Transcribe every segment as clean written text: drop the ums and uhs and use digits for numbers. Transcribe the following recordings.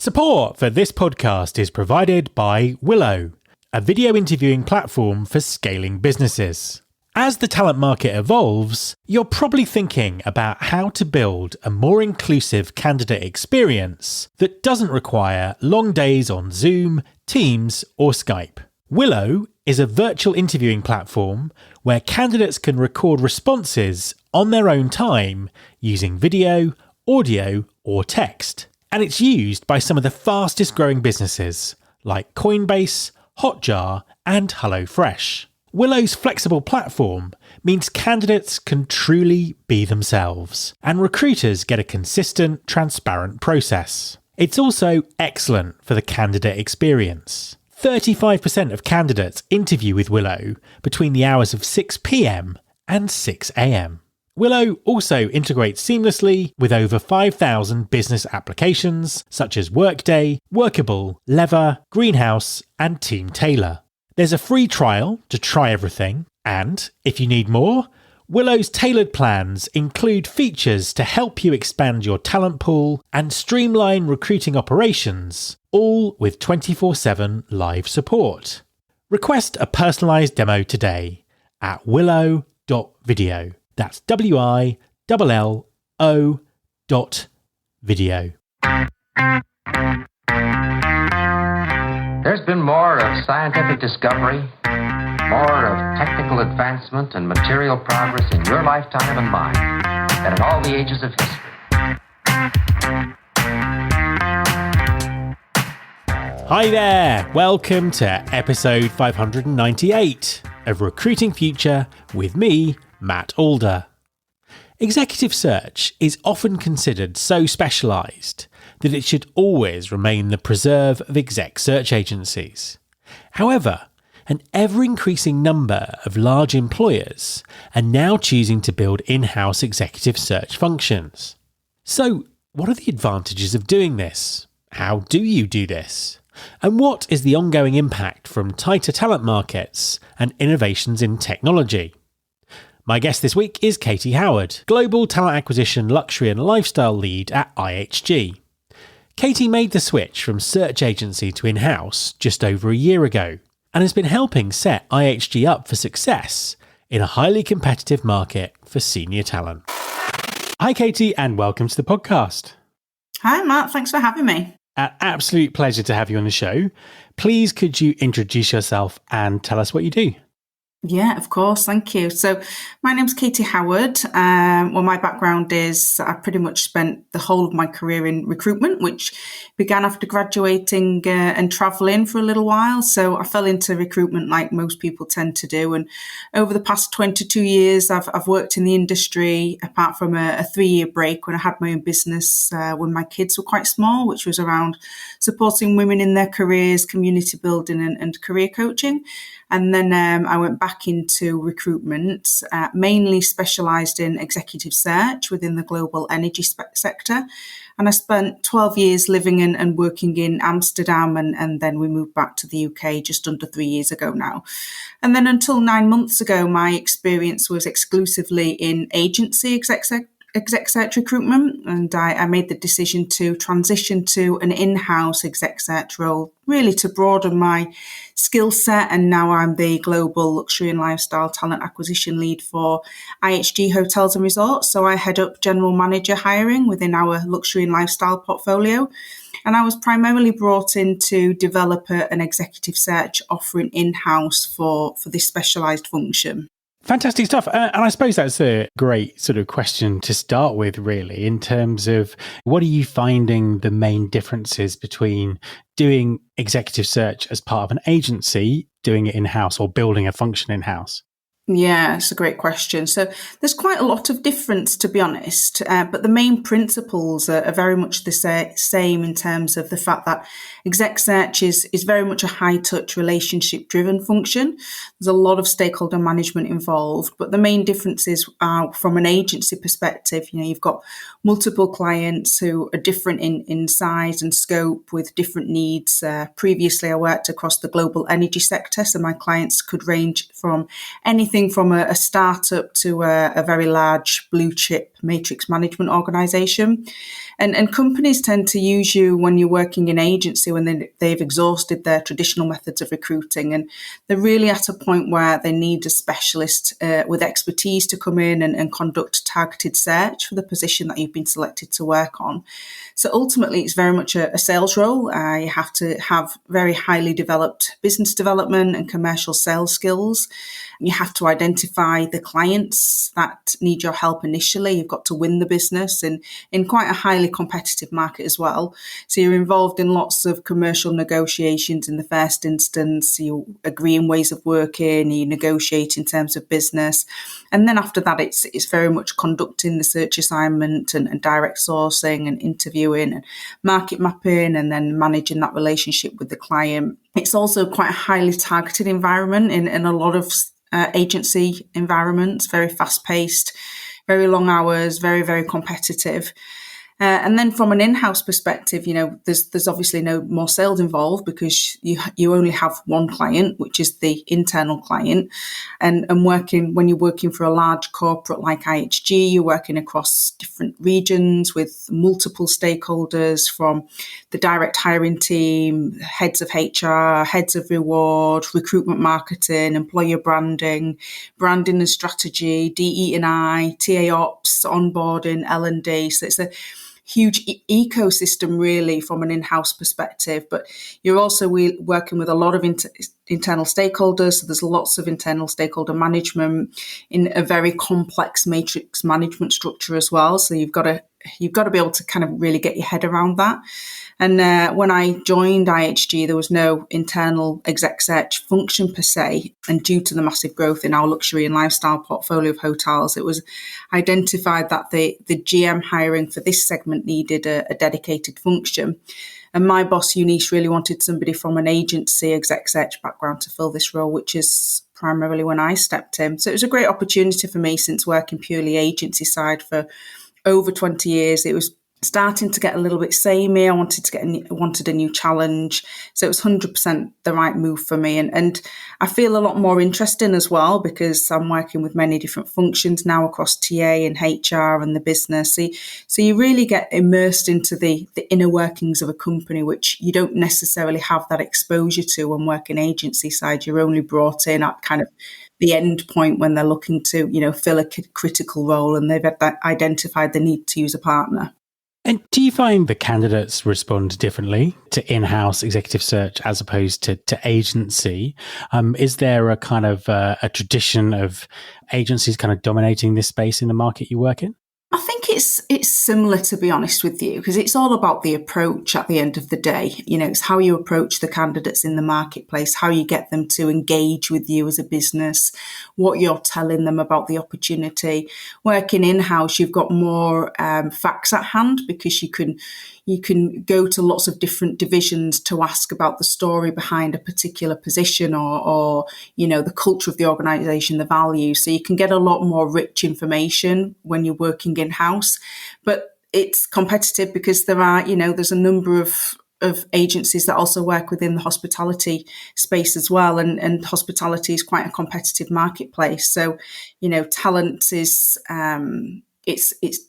Support for this podcast is provided by Willow, a video interviewing platform for scaling businesses. As the talent market evolves, you're probably thinking about how to build a more inclusive candidate experience that doesn't require long days on Zoom, Teams, or Skype. Willow is a virtual interviewing platform where candidates can record responses on their own time using video, audio, or text. And it's used by some of the fastest growing businesses like Coinbase, Hotjar, and HelloFresh. Willow's flexible platform means candidates can truly be themselves, and recruiters get a consistent, transparent process. It's also excellent for the candidate experience. 35% of candidates interview with Willow between the hours of 6 p.m. and 6 a.m. Willow also integrates seamlessly with over 5,000 business applications such as Workday, Workable, Lever, Greenhouse, and Team Tailor. There's a free trial to try everything, and if you need more, Willow's tailored plans include features to help you expand your talent pool and streamline recruiting operations, all with 24/7 live support. Request a personalised demo today at willow.video. That's WILLO.video. There's been more of scientific discovery, more of technical advancement and material progress in your lifetime and mine than in all the ages of history. Hi there, welcome to episode 598 of Recruiting Future with me, Matt Alder. Executive search is often considered so specialised that it should always remain the preserve of exec search agencies. However, an ever-increasing number of large employers are now choosing to build in-house executive search functions. So, what are the advantages of doing this? How do you do this? And what is the ongoing impact from tighter talent markets and innovations in technology? My guest this week is Katie Howard, Global Talent Acquisition Luxury and Lifestyle Lead at IHG. Katie made the switch from search agency to in-house just over a year ago and has been helping set IHG up for success in a highly competitive market for senior talent. Hi Katie, and welcome to the podcast. Hi Matt, thanks for having me. An absolute pleasure to have you on the show. Please could you introduce yourself and tell us what you do? Yeah, of course. Thank you. So my name's Katie Howard. My background is I pretty much spent the whole of my career in recruitment, which began after graduating and travelling for a little while. So I fell into recruitment like most people tend to do. And over the past 22 years, I've worked in the industry, apart from a 3-year break when I had my own business when my kids were quite small, which was around supporting women in their careers, community building and career coaching. And then I went back into recruitment, mainly specialised in executive search within the global energy sector. And I spent 12 years living and working in Amsterdam, and then we moved back to the UK just under 3 years ago now. And then until 9 months ago, my experience was exclusively in agency exec search recruitment, and I made the decision to transition to an in-house exec search role, really to broaden my skill set. And now I'm the global luxury and lifestyle talent acquisition lead for IHG Hotels and Resorts. So I head up general manager hiring within our luxury and lifestyle portfolio. And I was primarily brought in to develop an executive search offering in-house for this specialised function. Fantastic stuff. And I suppose that's a great sort of question to start with, really, in terms of what are you finding the main differences between doing executive search as part of an agency, doing it in-house, or building a function in-house? Yeah, it's a great question. So there's quite a lot of difference, to be honest, but the main principles are very much the same in terms of the fact that exec search is very much a high-touch, relationship-driven function. There's a lot of stakeholder management involved, but the main differences are from an agency perspective. You know, you've got multiple clients who are different in size and scope with different needs. Previously, I worked across the global energy sector, so my clients could range from anything anything from a startup to a very large blue chip matrix management organization. And companies tend to use you when you're working in agency, when they've exhausted their traditional methods of recruiting. And they're really at a point where they need a specialist with expertise to come in and conduct targeted search for the position that you've been selected to work on. So ultimately, it's very much a sales role. You have to have very highly developed business development and commercial sales skills. You have to identify the clients that need your help initially. You've got to win the business in quite a highly competitive market as well. So you're involved in lots of commercial negotiations in the first instance. You agree in ways of working, you negotiate in terms of business. And then after that, it's very much conducting the search assignment and direct sourcing and interviewing and market mapping and then managing that relationship with the client. It's also quite a highly targeted environment in a lot of agency environments, very fast-paced, very long hours, very, very competitive. And then from an in-house perspective, there's obviously no more sales involved because you only have one client, which is the internal client. And when you're working for a large corporate like IHG, you're working across different regions with multiple stakeholders, from the direct hiring team, heads of HR, heads of reward, recruitment marketing, employer branding and strategy, DE&I, TA ops, onboarding, L&D. So it's a huge ecosystem really from an in-house perspective, but you're also working with a lot of internal stakeholders. So there's lots of internal stakeholder management in a very complex matrix management structure as well. So you've got to be able to kind of really get your head around that. And when I joined IHG, there was no internal exec search function per se. And due to the massive growth in our luxury and lifestyle portfolio of hotels, it was identified that the GM hiring for this segment needed a dedicated function. And my boss, Eunice, really wanted somebody from an agency exec search background to fill this role, which is primarily when I stepped in. So it was a great opportunity for me, since working purely agency side for over 20 years. It was starting to get a little bit samey. I wanted a new challenge. So it was 100% the right move for me. And I feel a lot more interesting as well, because I'm working with many different functions now across TA and HR and the business. So you really get immersed into the inner workings of a company, which you don't necessarily have that exposure to when working agency side. You're only brought in at kind of the end point when they're looking to, fill a critical role and they've identified the need to use a partner. And do you find the candidates respond differently to in-house executive search as opposed to agency? Is there a kind of a tradition of agencies kind of dominating this space in the market you work in? I think it's similar, to be honest with you, because it's all about the approach at the end of the day. It's how you approach the candidates in the marketplace, how you get them to engage with you as a business, what you're telling them about the opportunity. Working in-house, you've got more facts at hand, because you can go to lots of different divisions to ask about the story behind a particular position or the culture of the organisation, the values. So you can get a lot more rich information when you're working in-house. But it's competitive because there's a number of agencies that also work within the hospitality space as well. And hospitality is quite a competitive marketplace. So, talent is, it's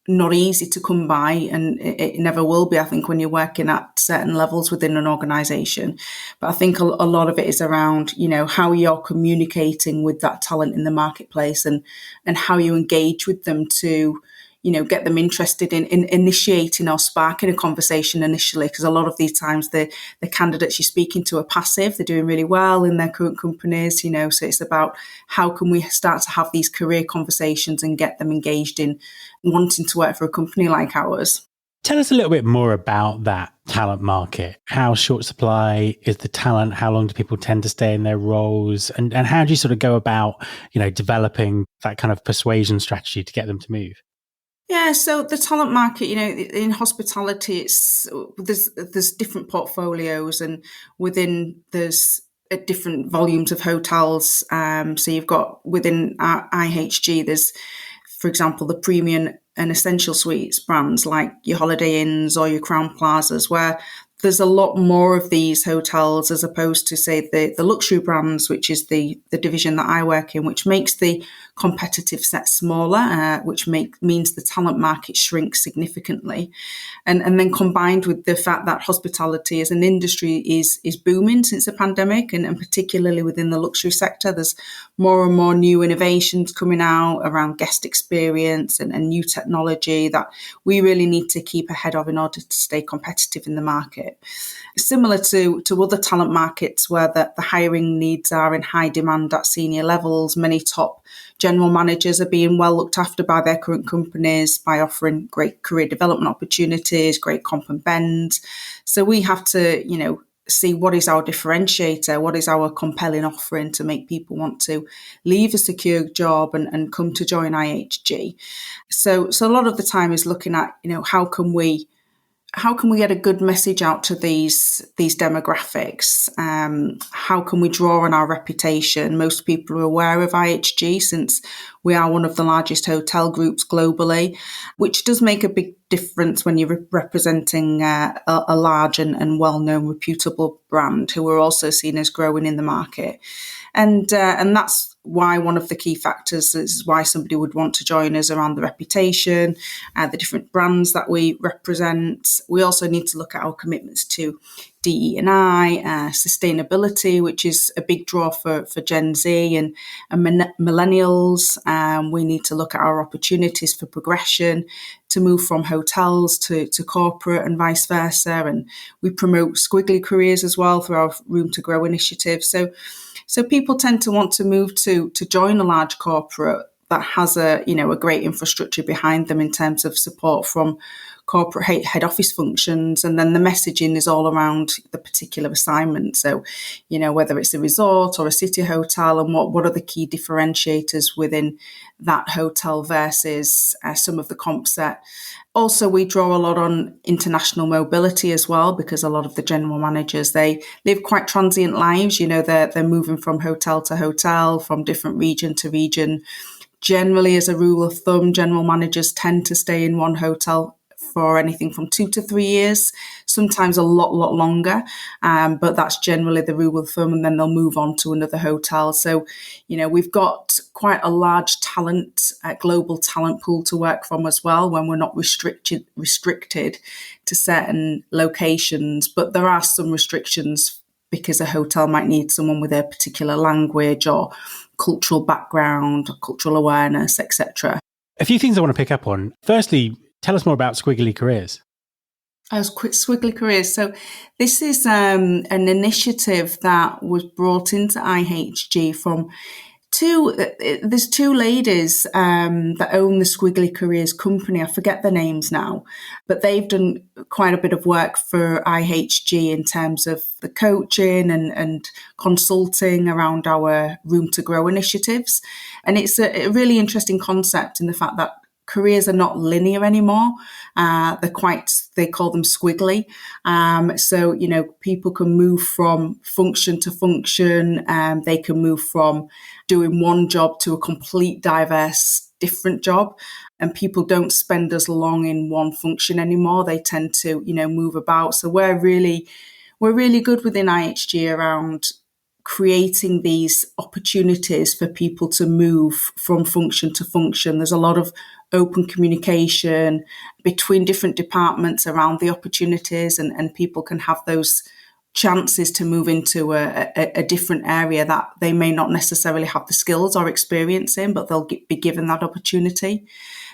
not easy to come by, and it never will be, I think, when you're working at certain levels within an organisation. But I think a lot of it is around, how you're communicating with that talent in the marketplace and how you engage with them to, get them interested in initiating or sparking a conversation initially. Because a lot of these times the candidates you're speaking to are passive. They're doing really well in their current companies, so it's about how can we start to have these career conversations and get them engaged in wanting to work for a company like ours. Tell us a little bit more about that talent market. How short supply is the talent? How long do people tend to stay in their roles? And how do you sort of go about, developing that kind of persuasion strategy to get them to move? Yeah, so the talent market, in hospitality, there's different portfolios, and within there's different volumes of hotels. So you've got within IHG, there's, for example, the premium and essential suites brands like your Holiday Inns or your Crown Plazas, where there's a lot more of these hotels as opposed to, say, the luxury brands, which is the division that I work in, which makes the competitive set smaller, which means the talent market shrinks significantly. And then combined with the fact that hospitality as an industry is booming since the pandemic, and particularly within the luxury sector, there's more and more new innovations coming out around guest experience and new technology that we really need to keep ahead of in order to stay competitive in the market. Similar to other talent markets where the hiring needs are in high demand at senior levels, many top general managers are being well looked after by their current companies by offering great career development opportunities, great comp and bends. So we have to, see what is our differentiator, what is our compelling offering to make people want to leave a secure job and come to join IHG. So a lot of the time is looking at, how can we get a good message out to these demographics? How can we draw on our reputation? Most people are aware of IHG since we are one of the largest hotel groups globally, which does make a big difference when you're representing a large and well-known, reputable brand who are also seen as growing in the market. And that's why one of the key factors is why somebody would want to join us around the reputation, the different brands that we represent. We also need to look at our commitments to DE&I, sustainability, which is a big draw for Gen Z and millennials. We need to look at our opportunities for progression, to move from hotels to corporate and vice versa. And we promote squiggly careers as well through our Room to Grow initiative. So people tend to want to move to join a large corporate that has a great infrastructure behind them in terms of support from corporate head office functions. And then the messaging is all around the particular assignment. So, whether it's a resort or a city hotel, and what are the key differentiators within that hotel versus some of the comp set. Also, we draw a lot on international mobility as well, because a lot of the general managers, they live quite transient lives. They're moving from hotel to hotel, from different region to region. Generally, as a rule of thumb, general managers tend to stay in one hotel for anything from 2 to 3 years, sometimes a lot longer. But that's generally the rule of thumb, and then they'll move on to another hotel. So, we've got quite a large global talent pool to work from as well, when we're not restricted to certain locations. But there are some restrictions because a hotel might need someone with a particular language or cultural background, cultural awareness, etc. A few things I want to pick up on. Firstly, tell us more about Squiggly Careers. Squiggly Careers. So this is an initiative that was brought into IHG from there's two ladies that own the Squiggly Careers company. I forget their names now, but they've done quite a bit of work for IHG in terms of the coaching and consulting around our Room to Grow initiatives. And it's a really interesting concept in the fact that careers are not linear anymore. They call them squiggly. So, people can move from function to function. They can move from doing one job to a complete diverse different job. And people don't spend as long in one function anymore. They tend to, move about. So we're really good within IHG around creating these opportunities for people to move from function to function. There's a lot of open communication between different departments around the opportunities, and people can have those chances to move into a different area that they may not necessarily have the skills or experience in, but they'll be given that opportunity.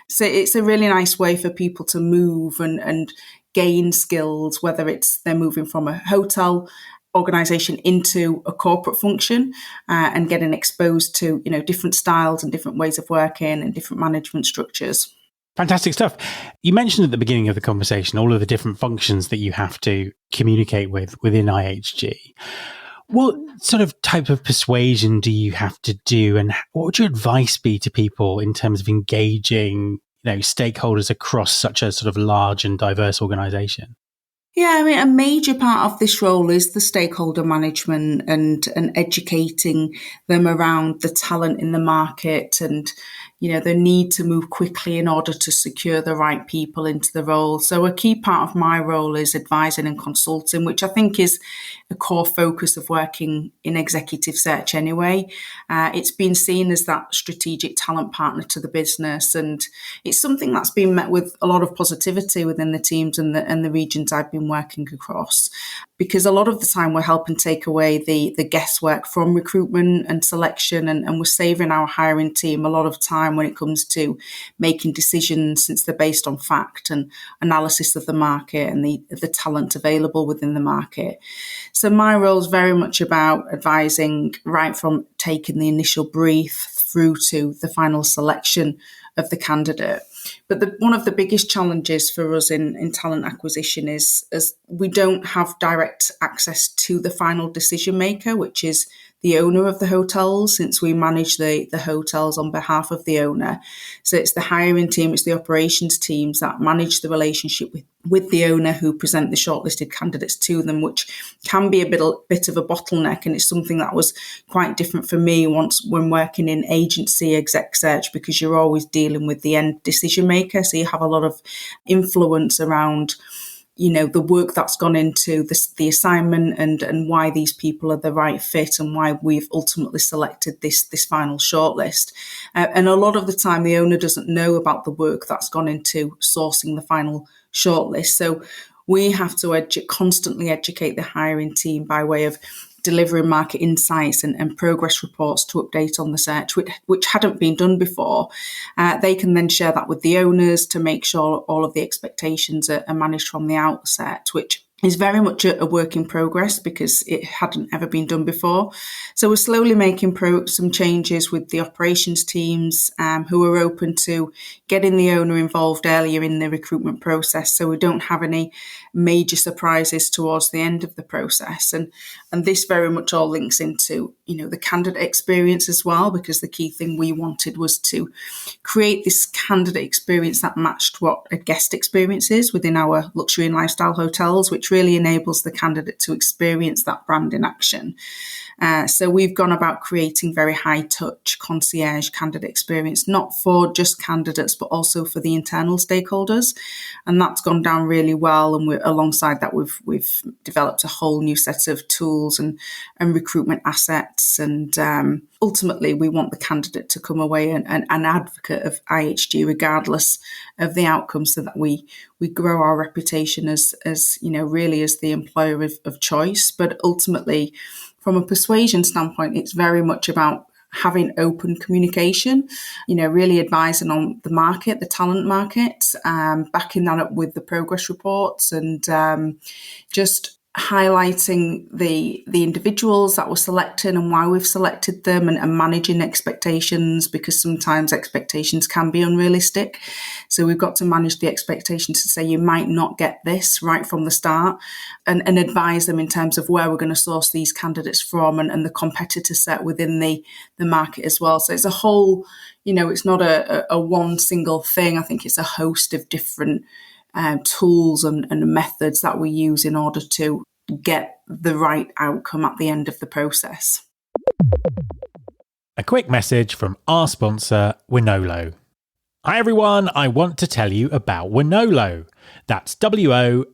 So it's a really nice way for people to move and gain skills, whether it's they're moving from a hotel organisation into a corporate function and getting exposed to different styles and different ways of working and different management structures. Fantastic stuff. You mentioned at the beginning of the conversation all of the different functions that you have to communicate within IHG. What sort of type of persuasion do you have to do, and what would your advice be to people in terms of engaging stakeholders across such a sort of large and diverse organisation? Yeah, I mean, a major part of this role is the stakeholder management and educating them around the talent in the market and, the need to move quickly in order to secure the right people into the role. So a key part of my role is advising and consulting, which I think is a core focus of working in executive search anyway. It's been seen as that strategic talent partner to the business, and it's something that's been met with a lot of positivity within the teams and the regions I've been working across, because a lot of the time we're helping take away the guesswork from recruitment and selection, and we're saving our hiring team a lot of time when it comes to making decisions, since they're based on fact and analysis of the market and the talent available within the market. So my role is very much about advising right from taking the initial brief through to the final selection of the candidate. But one of the biggest challenges for us in talent acquisition is we don't have direct access to the final decision maker, which is the owner of the hotels, since we manage the hotels on behalf of the owner. So it's the hiring team, it's the operations teams that manage the relationship with the owner, who present the shortlisted candidates to them, which can be a bit of a bottleneck. And it's something that was quite different for me when working in agency exec search, because you're always dealing with the end decision maker. So you have a lot of influence around the work that's gone into the assignment and why these people are the right fit and why we've ultimately selected this final shortlist. And a lot of the time, the owner doesn't know about the work that's gone into sourcing the final shortlist. So we have to constantly educate the hiring team by way of delivering market insights and progress reports to update on the search, which hadn't been done before. They can then share that with the owners to make sure all of the expectations are managed from the outset, which is very much a work in progress because it hadn't ever been done before. So we're slowly making some changes with the operations teams who are open to getting the owner involved earlier in the recruitment process, so we don't have any major surprises towards the end of the process. And this very much all links into, the candidate experience as well, because the key thing we wanted was to create this candidate experience that matched what a guest experience is within our luxury and lifestyle hotels, which really enables the candidate to experience that brand in action. So we've gone about creating very high touch concierge candidate experience, not for just candidates, but also for the internal stakeholders. And that's gone down really well. And alongside that, we've developed a whole new set of tools and recruitment assets. And ultimately, we want the candidate to come away an advocate of IHG, regardless of the outcome, so that we grow our reputation as really as the employer of choice. But ultimately, from a persuasion standpoint, it's very much about having open communication, really advising on the market, the talent market, backing that up with the progress reports, and just highlighting the individuals that we're selecting and why we've selected them, and managing expectations, because sometimes expectations can be unrealistic. So we've got to manage the expectations to say you might not get this right from the start, and advise them in terms of where we're going to source these candidates from, and the competitor set within the market as well. So it's a whole, it's not a one single thing. I think it's a host of different tools and methods that we use in order to get the right outcome at the end of the process. A quick message from our sponsor, Winolo. Hi everyone, I want to tell you about Winolo. That's Winolo.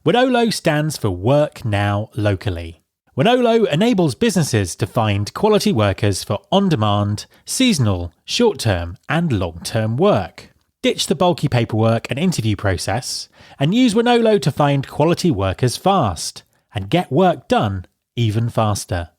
Winolo stands for Work Now Locally. Winolo enables businesses to find quality workers for on-demand, seasonal, short-term and long-term work. Ditch the bulky paperwork and interview process and use Winolo to find quality workers fast and get work done even faster.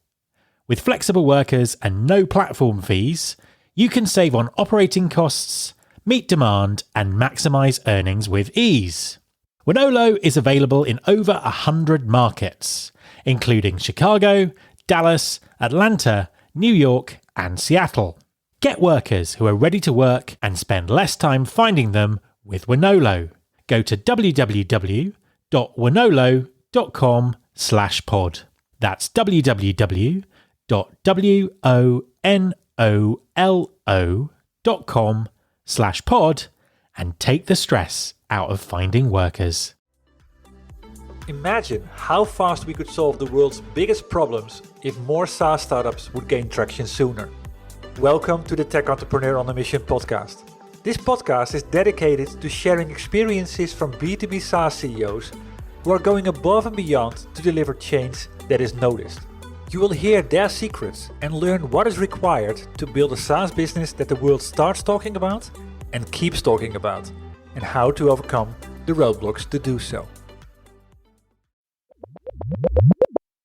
With flexible workers and no platform fees, you can save on operating costs, meet demand and maximise earnings with ease. Winolo is available in over 100 markets, including Chicago, Dallas, Atlanta, New York and Seattle. Get workers who are ready to work and spend less time finding them with Winolo. Go to www.winolo.com/pod. That's www.winolo.com/pod and take the stress out of finding workers. Imagine how fast we could solve the world's biggest problems if more SaaS startups would gain traction sooner. Welcome to the Tech Entrepreneur on a Mission podcast. This podcast is dedicated to sharing experiences from B2B SaaS CEOs who are going above and beyond to deliver change that is noticed. You will hear their secrets and learn what is required to build a SaaS business that the world starts talking about and keeps talking about, and how to overcome the roadblocks to do so.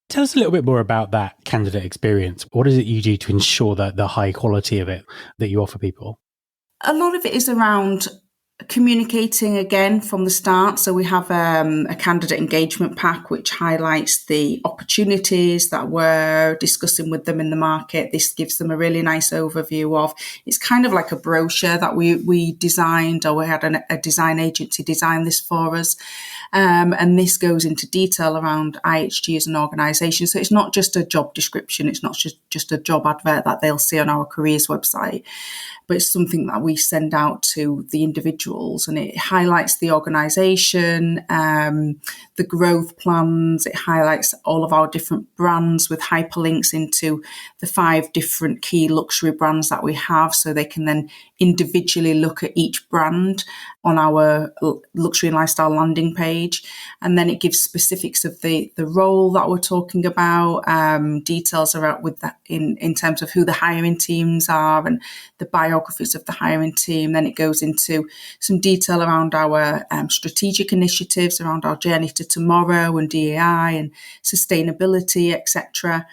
Tell us a little bit more about that candidate experience. What is it you do to ensure that the high quality of it that you offer people? A lot of it is around communicating again from the start. So we have a candidate engagement pack which highlights the opportunities that we're discussing with them in the market. This gives them a really nice overview of, it's kind of like a brochure that we designed, or we had a design agency design this for us. And this goes into detail around IHG as an organisation. So it's not just a job description, it's not just a job advert that they'll see on our careers website, but it's something that we send out to the individuals, and it highlights the organisation, the growth plans. It highlights all of our different brands with hyperlinks into the 5 different key luxury brands that we have, so they can then individually look at each brand on our luxury and lifestyle landing page. And then it gives specifics of the role that we're talking about, details around with that in terms of who the hiring teams are and the biographies of the hiring team. Then it goes into some detail around our strategic initiatives, around our journey to tomorrow and DEI and sustainability, etc.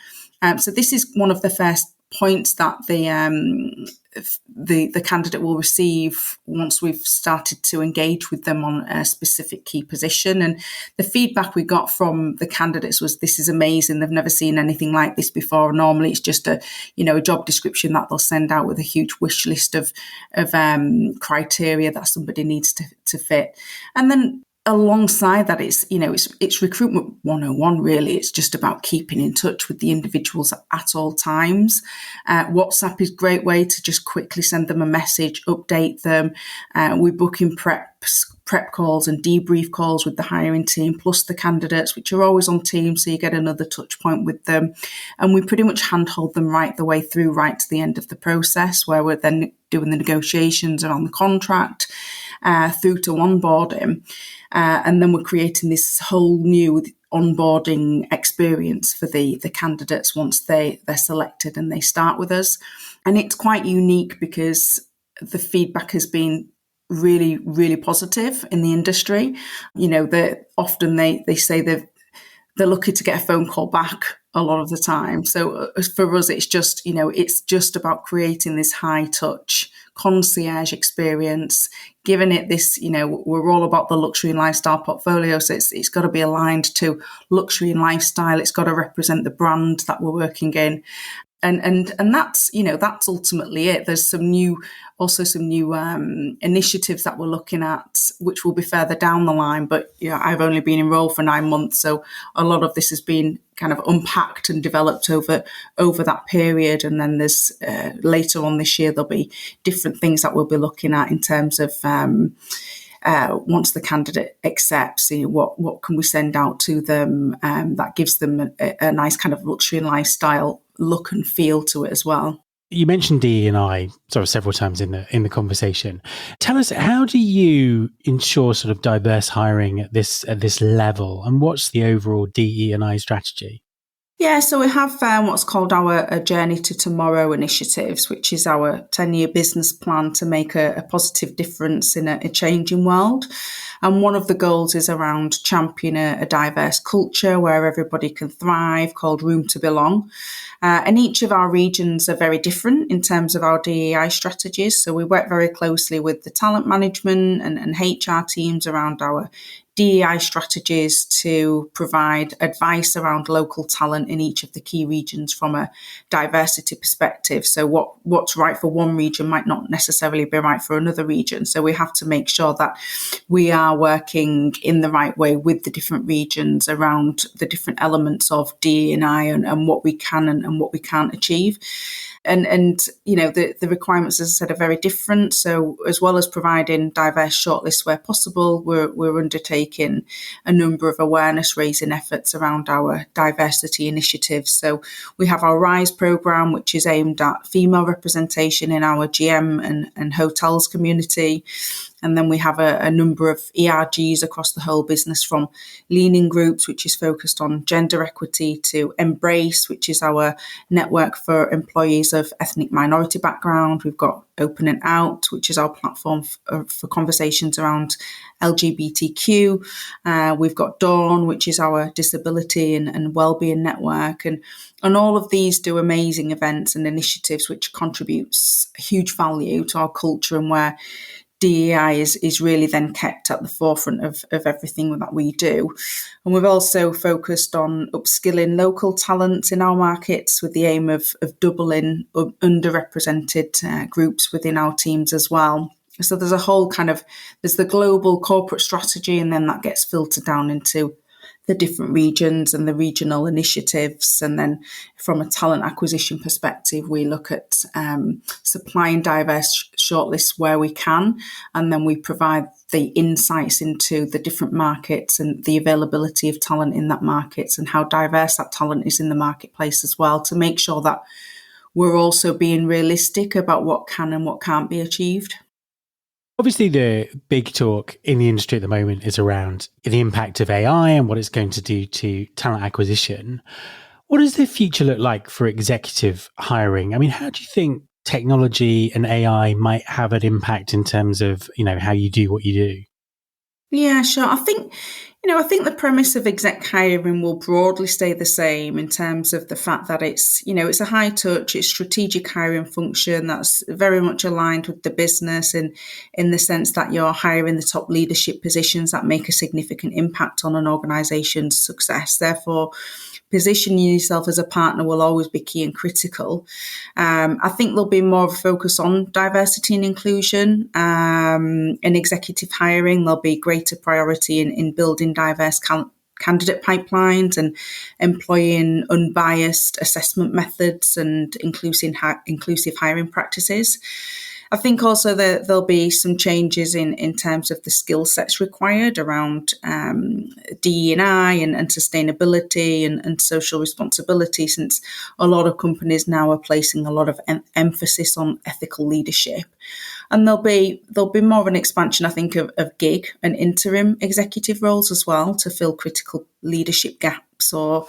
So this is one of the first points that the candidate will receive once we've started to engage with them on a specific key position. And the feedback we got from the candidates was, this is amazing, they've never seen anything like this before. Normally it's just a job description that they'll send out with a huge wish list of criteria that somebody needs to fit. And then alongside that, it's recruitment 101, really. It's just about keeping in touch with the individuals at all times. WhatsApp is a great way to just quickly send them a message, update them. We book in prep calls and debrief calls with the hiring team, plus the candidates, which are always on Teams, so you get another touch point with them. And we pretty much handhold them right the way through, right to the end of the process, where we're then doing the negotiations around the contract, through to onboarding. And then we're creating this whole new onboarding experience for the candidates once they're selected and they start with us. And it's quite unique because the feedback has been really, really positive in the industry. Often they say they're lucky to get a phone call back a lot of the time. So for us, it's just about creating this high touch concierge experience, giving it this, we're all about the luxury and lifestyle portfolio. So it's got to be aligned to luxury and lifestyle. It's got to represent the brand that we're working in. And that's, that's ultimately it. There's some new initiatives that we're looking at, which will be further down the line. But I've only been enrolled for 9 months, so a lot of this has been kind of unpacked and developed over that period. And then there's later on this year there'll be different things that we'll be looking at in terms of once the candidate accepts, what can we send out to them that gives them a nice kind of luxury and lifestyle look and feel to it as well. You mentioned DE&I sort of several times in the conversation. Tell us, how do you ensure sort of diverse hiring at this level, and what's the overall DE&I strategy? Yeah, so we have what's called our Journey to Tomorrow initiatives, which is our 10-year business plan to make a positive difference in a changing world. And one of the goals is around championing a diverse culture where everybody can thrive, called Room to Belong. And each of our regions are very different in terms of our DEI strategies. So we work very closely with the talent management and HR teams around our DEI strategies to provide advice around local talent in each of the key regions from a diversity perspective. So what's right for one region might not necessarily be right for another region. So we have to make sure that we are working in the right way with the different regions around the different elements of DE&I and what we can and what we can't achieve. And the requirements, as I said, are very different. So as well as providing diverse shortlists where possible, we're undertaking a number of awareness raising efforts around our diversity initiatives. So we have our RISE programme, which is aimed at female representation in our GM and hotels community. And then we have a number of ERGs across the whole business, from Leaning Groups, which is focused on gender equity, to Embrace, which is our network for employees of ethnic minority background. We've got Open and Out, which is our platform for conversations around LGBTQ. We've got Dawn, which is our disability and wellbeing network. And all of these do amazing events and initiatives, which contributes huge value to our culture, and where DEI is really then kept at the forefront of everything that we do. And we've also focused on upskilling local talent in our markets with the aim of doubling underrepresented groups within our teams as well. So there's a whole there's the global corporate strategy, and then that gets filtered down into the different regions and the regional initiatives. And then from a talent acquisition perspective, we look at supplying diverse shortlists where we can, and then we provide the insights into the different markets and the availability of talent in that markets and how diverse that talent is in the marketplace as well, to make sure that we're also being realistic about what can and what can't be achieved. Obviously, the big talk in the industry at the moment is around the impact of AI and what it's going to do to talent acquisition. What does the future look like for executive hiring? I mean, how do you think technology and AI might have an impact in terms of, how you do what you do? Yeah, sure. I think the premise of exec hiring will broadly stay the same in terms of the fact that it's a high touch, it's strategic hiring function that's very much aligned with the business, and in the sense that you're hiring the top leadership positions that make a significant impact on an organization's success. Therefore, positioning yourself as a partner will always be key and critical. I think there'll be more of a focus on diversity and inclusion in executive hiring. There'll be greater priority in building diverse candidate pipelines and employing unbiased assessment methods and inclusive hiring practices. I think also that there'll be some changes in terms of the skill sets required around DE&I and sustainability and social responsibility, since a lot of companies now are placing a lot of emphasis on ethical leadership. And there'll be more of an expansion, I think, of gig and interim executive roles as well, to fill critical leadership gaps or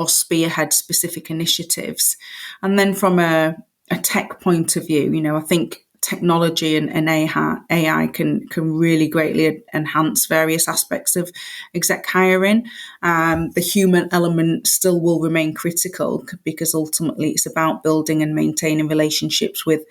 spearhead specific initiatives. And then from a tech point of view, I think technology and AI can really greatly enhance various aspects of exec hiring. The human element still will remain critical, because ultimately it's about building and maintaining relationships with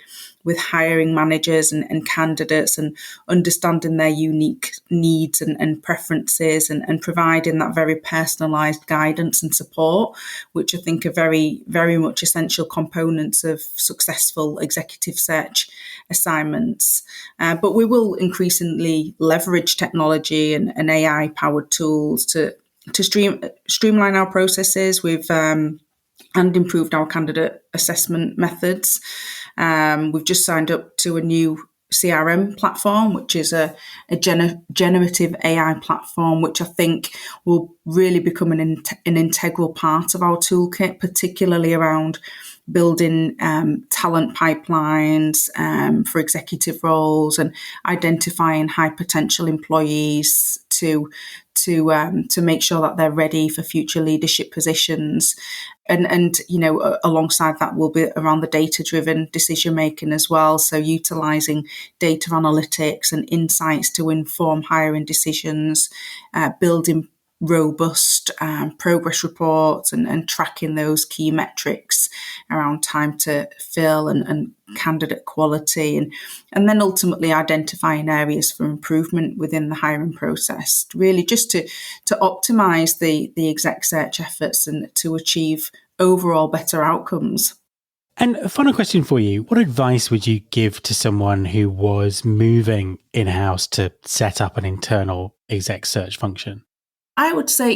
hiring managers and candidates, and understanding their unique needs and preferences, and providing that very personalised guidance and support, which I think are very, very much essential components of successful executive search assignments. But we will increasingly leverage technology and AI-powered tools to streamline our processes. We've and improved our candidate assessment methods. We've just signed up to a new CRM platform, which is a generative AI platform, which I think will really become an integral part of our toolkit, particularly around building talent pipelines for executive roles and identifying high potential employees to make sure that they're ready for future leadership positions. And alongside that will be around the data-driven decision making as well. So utilising data analytics and insights to inform hiring decisions, building robust progress reports and tracking those key metrics around time to fill and candidate quality, and then ultimately identifying areas for improvement within the hiring process, really just to optimize the exec search efforts and to achieve overall better outcomes. And a final question for you. What advice would you give to someone who was moving in-house to set up an internal exec search function? I would say,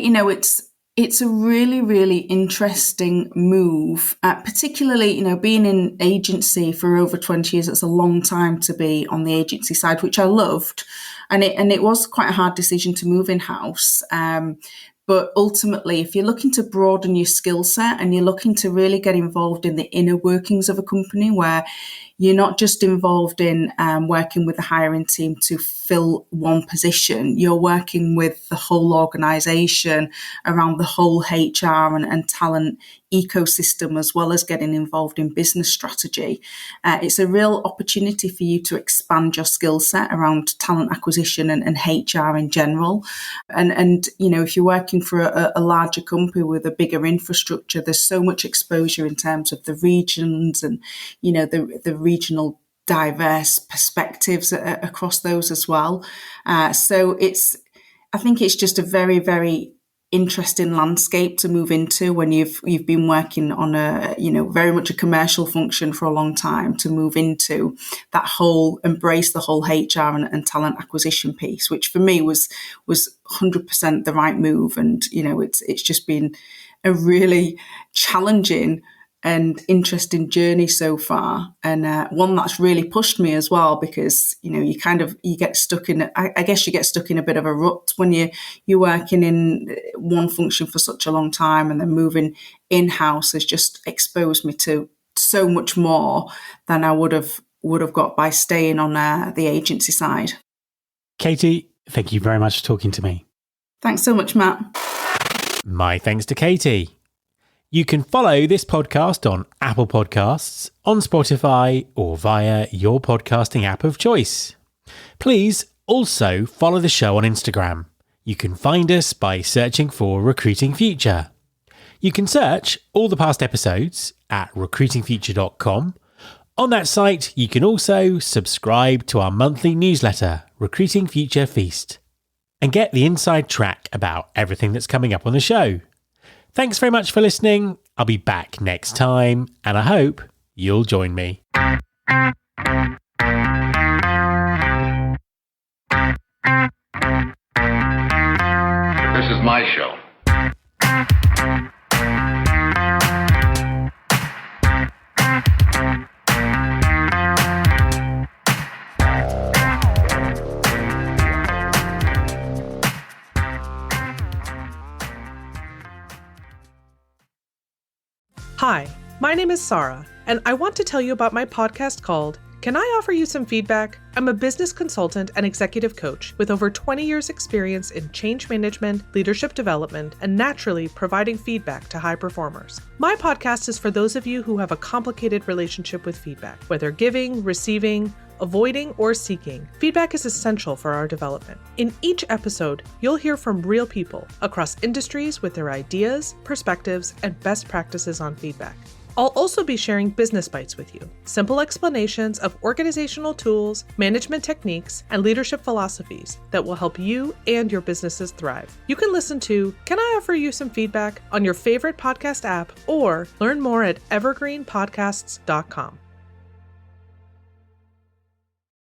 it's a really, really interesting move, particularly, being in agency for over 20 years. It's a long time to be on the agency side, which I loved. And it was quite a hard decision to move in-house. But ultimately, if you're looking to broaden your skill set and you're looking to really get involved in the inner workings of a company, where you're not just involved in working with the hiring team to fill one position, you're working with the whole organisation around the whole HR and talent ecosystem, as well as getting involved in business strategy. It's a real opportunity for you to expand your skill set around talent acquisition and HR in general. And if you're working for a larger company with a bigger infrastructure, there's so much exposure in terms of the regions and, the regional diverse perspectives across those as well. So I think it's just a very, very interesting landscape to move into when you've been working on a very much a commercial function for a long time, to move into that whole, embrace the whole HR and talent acquisition piece, which for me was 100% the right move. And it's just been a really challenging and interesting journey so far, and one that's really pushed me as well, because you get stuck in, I guess you get stuck in a bit of a rut when you're working in one function for such a long time, and then moving in-house has just exposed me to so much more than I would have got by staying on the agency side. Katie, thank you very much for talking to me. Thanks so much, Matt. My thanks to Katie. You can follow this podcast on Apple Podcasts, on Spotify, or via your podcasting app of choice. Please also follow the show on Instagram. You can find us by searching for Recruiting Future. You can search all the past episodes at recruitingfuture.com. On that site, you can also subscribe to our monthly newsletter, Recruiting Future Feast, and get the inside track about everything that's coming up on the show. Thanks very much for listening. I'll be back next time, and I hope you'll join me. This is my show. Hi, my name is Sarah, and I want to tell you about my podcast called Can I Offer You Some Feedback? I'm a business consultant and executive coach with over 20 years experience in change management, leadership development, and naturally providing feedback to high performers. My podcast is for those of you who have a complicated relationship with feedback, whether giving, receiving, avoiding, or seeking. Feedback is essential for our development. In each episode, you'll hear from real people across industries with their ideas, perspectives, and best practices on feedback. I'll also be sharing business bites with you, simple explanations of organizational tools, management techniques, and leadership philosophies that will help you and your businesses thrive. You can listen to Can I Offer You Some Feedback on your favorite podcast app, or learn more at evergreenpodcasts.com.